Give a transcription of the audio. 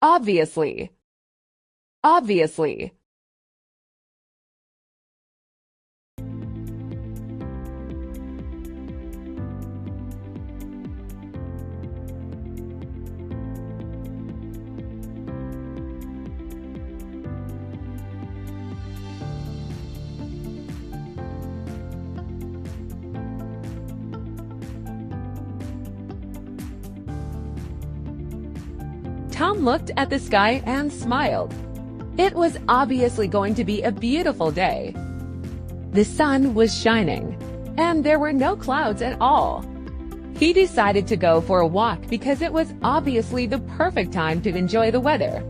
Obviously. Obviously. Tom looked at the sky and smiled. It was obviously going to be a beautiful day. The sun was shining, and there were no clouds at all. He decided to go for a walk because it was obviously the perfect time to enjoy the weather.